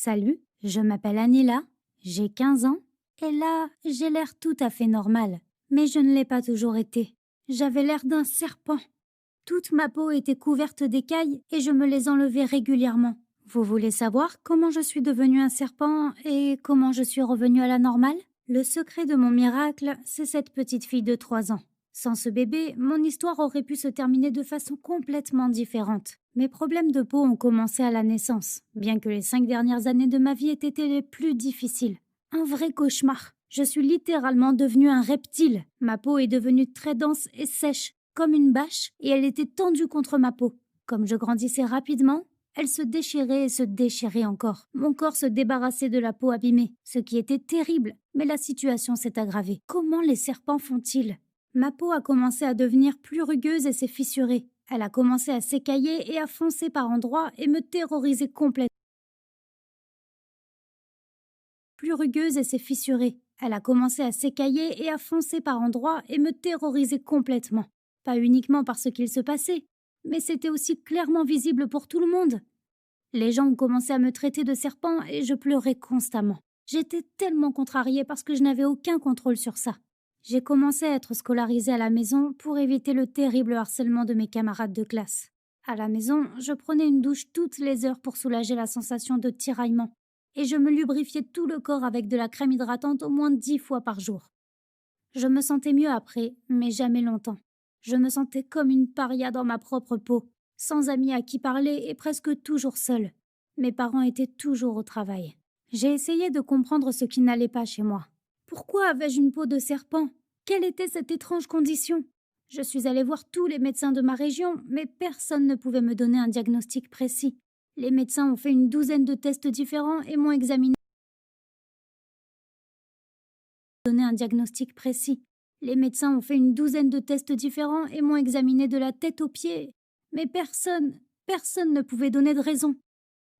Salut, je m'appelle Anila, j'ai 15 ans, et là, j'ai l'air tout à fait normal. Mais je ne l'ai pas toujours été. J'avais l'air d'un serpent. Toute ma peau était couverte d'écailles et je me les enlevais régulièrement. Vous voulez savoir comment je suis devenue un serpent et comment je suis revenue à la normale? Le secret de mon miracle, c'est cette petite fille de 3 ans. Sans ce bébé, mon histoire aurait pu se terminer de façon complètement différente. Mes problèmes de peau ont commencé à la naissance, bien que les 5 dernières années de ma vie aient été les plus difficiles. Un vrai cauchemar. Je suis littéralement devenue un reptile. Ma peau est devenue très dense et sèche, comme une bâche, et elle était tendue contre ma peau. Comme je grandissais rapidement, elle se déchirait et se déchirait encore. Mon corps se débarrassait de la peau abîmée, ce qui était terrible, mais la situation s'est aggravée. Comment les serpents font-ils? Ma peau a commencé à devenir plus rugueuse et s'est fissurée. Elle a commencé à s'écailler et à foncer par endroits et me terroriser complètement. Plus rugueuse et s'est fissurée. Elle a commencé à s'écailler et à foncer par endroits et me terroriser complètement. Pas uniquement par ce qu'il se passait, mais c'était aussi clairement visible pour tout le monde. Les gens ont commencé à me traiter de serpent et je pleurais constamment. J'étais tellement contrariée parce que je n'avais aucun contrôle sur ça. J'ai commencé à être scolarisée à la maison pour éviter le terrible harcèlement de mes camarades de classe. À la maison, je prenais une douche toutes les heures pour soulager la sensation de tiraillement, et je me lubrifiais tout le corps avec de la crème hydratante au moins 10 fois par jour. Je me sentais mieux après, mais jamais longtemps. Je me sentais comme une paria dans ma propre peau, sans amis à qui parler et presque toujours seule. Mes parents étaient toujours au travail. J'ai essayé de comprendre ce qui n'allait pas chez moi. Pourquoi avais-je une peau de serpent? Quelle était cette étrange condition? Je suis allée voir tous les médecins de ma région, mais personne ne pouvait me donner un diagnostic précis. Les médecins ont fait une douzaine de tests différents et m'ont examiné. Donner un diagnostic précis. Les médecins ont fait une douzaine de tests différents et m'ont examiné de la tête aux pieds. Mais personne ne pouvait donner de raison.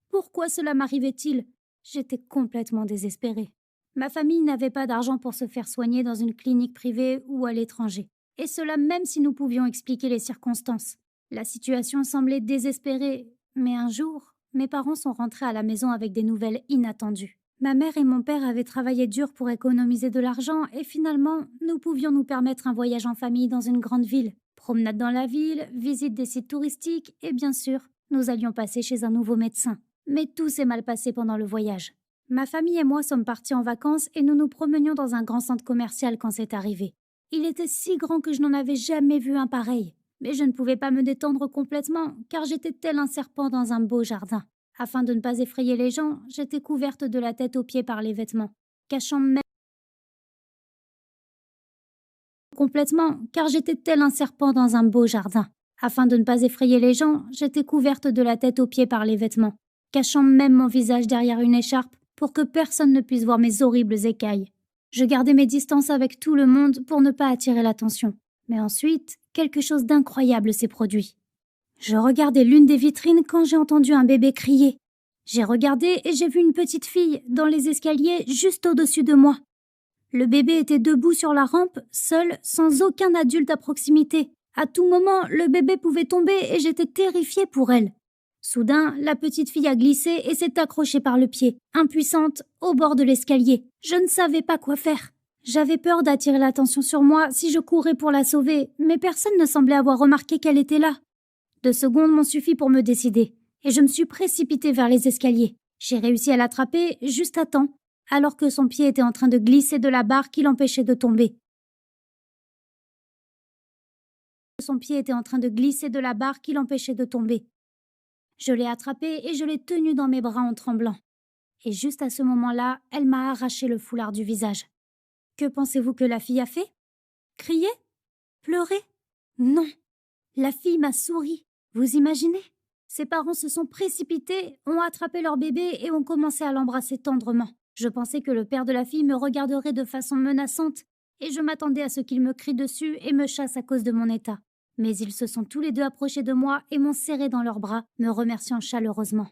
Pourquoi cela m'arrivait-il? J'étais complètement désespérée. Ma famille n'avait pas d'argent pour se faire soigner dans une clinique privée ou à l'étranger. Et cela même si nous pouvions expliquer les circonstances. La situation semblait désespérée, mais un jour, mes parents sont rentrés à la maison avec des nouvelles inattendues. Ma mère et mon père avaient travaillé dur pour économiser de l'argent et finalement, nous pouvions nous permettre un voyage en famille dans une grande ville. Promenade dans la ville, visite des sites touristiques et bien sûr, nous allions passer chez un nouveau médecin. Mais tout s'est mal passé pendant le voyage. Ma famille et moi sommes partis en vacances et nous nous promenions dans un grand centre commercial quand c'est arrivé. Il était si grand que je n'en avais jamais vu un pareil. Mais je ne pouvais pas me détendre complètement car j'étais tel un serpent dans un beau jardin. Afin de ne pas effrayer les gens, j'étais couverte de la tête aux pieds par les vêtements, cachant même complètement car j'étais tel un serpent dans un beau jardin. Afin de ne pas effrayer les gens, j'étais couverte de la tête aux pieds par les vêtements, cachant même mon visage derrière une écharpe pour que personne ne puisse voir mes horribles écailles. Je gardais mes distances avec tout le monde pour ne pas attirer l'attention. Mais ensuite, quelque chose d'incroyable s'est produit. Je regardais l'une des vitrines quand j'ai entendu un bébé crier. J'ai regardé et j'ai vu une petite fille dans les escaliers juste au-dessus de moi. Le bébé était debout sur la rampe, seul, sans aucun adulte à proximité. À tout moment, le bébé pouvait tomber et j'étais terrifiée pour elle. Soudain, la petite fille a glissé et s'est accrochée par le pied, impuissante, au bord de l'escalier. Je ne savais pas quoi faire. J'avais peur d'attirer l'attention sur moi si je courais pour la sauver, mais personne ne semblait avoir remarqué qu'elle était là. 2 secondes m'ont suffi pour me décider, et je me suis précipitée vers les escaliers. J'ai réussi à l'attraper juste à temps, alors que son pied était en train de glisser de la barre qui l'empêchait de tomber. Son pied était en train de glisser de la barre qui l'empêchait de tomber. Je l'ai attrapée et je l'ai tenue dans mes bras en tremblant. Et juste à ce moment-là, elle m'a arraché le foulard du visage. Que pensez-vous que la fille a fait? Crier? Pleurer? Non. La fille m'a souri. Vous imaginez? Ses parents se sont précipités, ont attrapé leur bébé et ont commencé à l'embrasser tendrement. Je pensais que le père de la fille me regarderait de façon menaçante et je m'attendais à ce qu'il me crie dessus et me chasse à cause de mon état. Mais ils se sont tous les deux approchés de moi et m'ont serré dans leurs bras, me remerciant chaleureusement.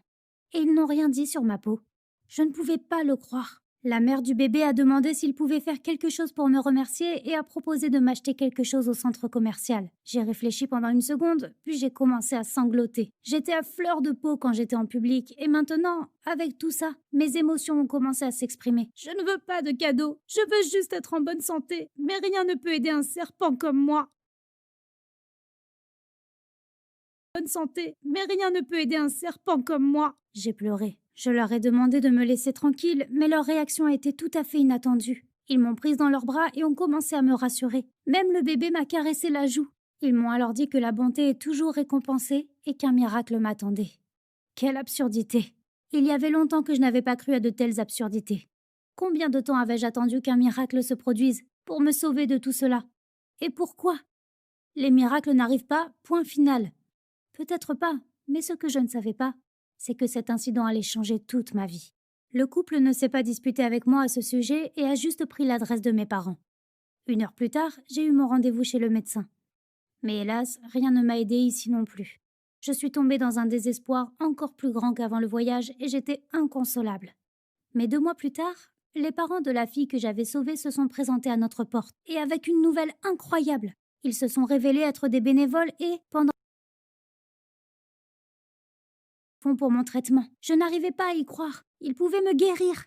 Et ils n'ont rien dit sur ma peau. Je ne pouvais pas le croire. La mère du bébé a demandé s'il pouvait faire quelque chose pour me remercier et a proposé de m'acheter quelque chose au centre commercial. J'ai réfléchi pendant une seconde, puis j'ai commencé à sangloter. J'étais à fleur de peau quand j'étais en public, et maintenant, avec tout ça, mes émotions ont commencé à s'exprimer. Je ne veux pas de cadeau, je veux juste être en bonne santé, mais rien ne peut aider un serpent comme moi. Bonne santé, mais rien ne peut aider un serpent comme moi. J'ai pleuré. Je leur ai demandé de me laisser tranquille, mais leur réaction a été tout à fait inattendue. Ils m'ont prise dans leurs bras et ont commencé à me rassurer. Même le bébé m'a caressé la joue. Ils m'ont alors dit que la bonté est toujours récompensée et qu'un miracle m'attendait. Quelle absurdité! Il y avait longtemps que je n'avais pas cru à de telles absurdités. Combien de temps avais-je attendu qu'un miracle se produise pour me sauver de tout cela? Et pourquoi? Les miracles n'arrivent pas, point final. Peut-être pas, mais ce que je ne savais pas, c'est que cet incident allait changer toute ma vie. Le couple ne s'est pas disputé avec moi à ce sujet et a juste pris l'adresse de mes parents. 1 heure plus tard, j'ai eu mon rendez-vous chez le médecin. Mais hélas, rien ne m'a aidé ici non plus. Je suis tombée dans un désespoir encore plus grand qu'avant le voyage et j'étais inconsolable. Mais 2 mois plus tard, les parents de la fille que j'avais sauvée se sont présentés à notre porte, et avec une nouvelle incroyable. Ils se sont révélés être des bénévoles et, pendant pour mon traitement. Je n'arrivais pas à y croire. Ils pouvaient me guérir.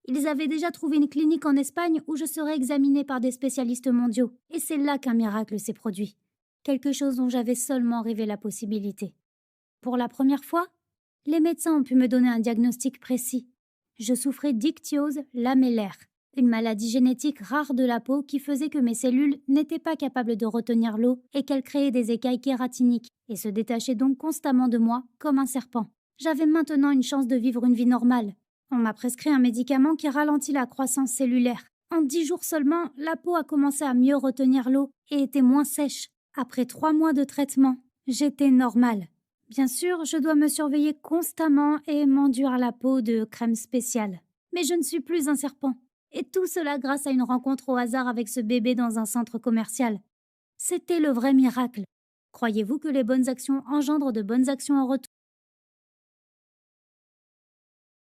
Ils avaient déjà trouvé une clinique en Espagne où je serais examinée par des spécialistes mondiaux. Et c'est là qu'un miracle s'est produit. Quelque chose dont j'avais seulement rêvé la possibilité. Pour la première fois, les médecins ont pu me donner un diagnostic précis. Je souffrais d'ichthyose lamellaire, une maladie génétique rare de la peau qui faisait que mes cellules n'étaient pas capables de retenir l'eau et qu'elles créaient des écailles kératiniques et se détachaient donc constamment de moi comme un serpent. J'avais maintenant une chance de vivre une vie normale. On m'a prescrit un médicament qui ralentit la croissance cellulaire. En 10 jours seulement, la peau a commencé à mieux retenir l'eau et était moins sèche. Après 3 mois de traitement, j'étais normale. Bien sûr, je dois me surveiller constamment et m'enduire la peau de crème spéciale. Mais je ne suis plus un serpent. Et tout cela grâce à une rencontre au hasard avec ce bébé dans un centre commercial. C'était le vrai miracle. Croyez-vous que les bonnes actions engendrent de bonnes actions en retour?